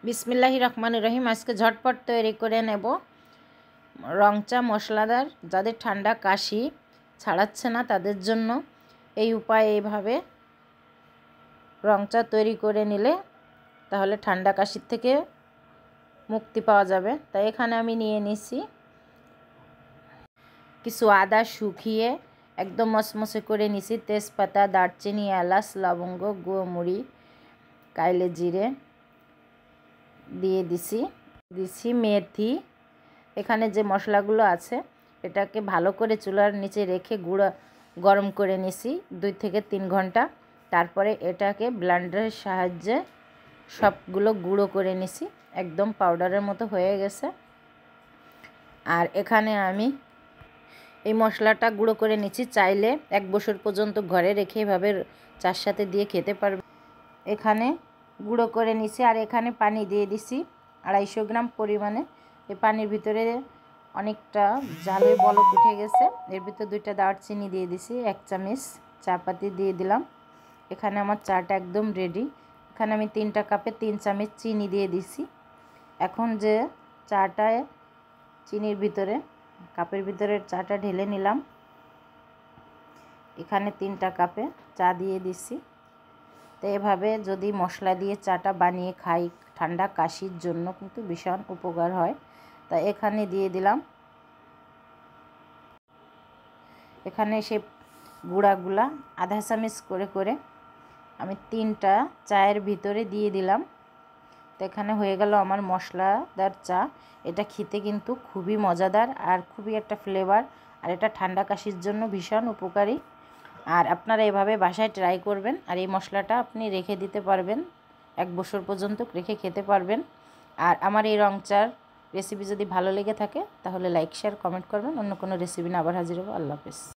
বিসমিল্লাহির রহমানির রহিম। আজকে ঝটপট তৈরি করে নেব রং চা মশলাদার। যাদের ঠান্ডা কাশি ছাড়াচ্ছে না তাদের জন্য এই উপায় এইভাবে রং চা তৈরি করে নিলে তাহলে ঠান্ডা কাশির থেকে মুক্তি পাওয়া যাবে। তাই এখানে আমি নিয়ে নিছি কিছু আদা শুকিয়ে একদম মসমসে করে নিছি, তেজপাতা, দারচিনি, এলাচ, লবঙ্গ, গোমরি, কাইলে জিরে দিয়ে দিছি মেথি। এখানে যে মশলাগুলো আছে এটাকে ভালো করে চুলার নিচে রেখে গুঁড়া গরম করে নিছি 2 থেকে 3 ঘন্টা। তারপরে এটাকে ব্লেন্ডারের সাহায্যে সবগুলো গুঁড়ো করে নিছি, একদম পাউডারের মতো হয়ে গেছে। আর এখানে আমি এই মশলাটা গুঁড়ো করে নিচ্ছি। চাইলে 1 বছর পর্যন্ত ঘরে রেখে এভাবে চার সাথে দিয়ে খেতে পারবে। এখানে গুঁড়ো করে নিছি আর এখানে পানি দিয়ে দিছি 250 গ্রাম পরিমাণে। এই পানির ভিতরে অনেকটা জালের বলক উঠে গেছে। এর ভিতরে 2টা দারচিনি দিয়ে দিছি, 1 চামচ চা পাতি দিয়ে দিলাম। এখানে আমার চাটা একদম রেডি। এখানে আমি 3টা কাপে 3 চামচ চিনি দিয়ে দিছি। এখন যে চাটা চিনির ভিতরে কাপের ভিতরে চাটা ঢেলে নিলাম। এখানে 3টা কাপে চা দিয়ে দিছি। তো এভাবে যদি মশলা দিয়ে চাটা বানিয়ে খাই ঠান্ডা কাশির জন্য কিন্তু ভীষণ উপকার হয়। তা এখানে দিয়ে দিলাম, এখানে সে গুঁড়াগুলা আধা চামচ করে করে আমি 3টা চায়ের ভিতরে দিয়ে দিলাম। তো এখানে হয়ে গেল আমার মশলাদার চা। এটা খেতে কিন্তু খুবই মজাদার আর খুবই একটা ফ্লেভার, আর এটা ঠান্ডা কাশির জন্য ভীষণ উপকারী। আর আপনারা এভাবে বাসায় ট্রাই করবেন। আর এই মশলাটা আপনি রেখে দিতে পারবেন, 1 বছর পর্যন্ত রেখে খেতে পারবেন। আর আমার এই রং চার রেসিপি যদি ভালো লেগে থাকে তাহলে লাইক শেয়ার কমেন্ট করবেন। অন্য কোনো রেসিপি নিয়ে আবার হাজির হবো। আল্লাহ হাফেজ।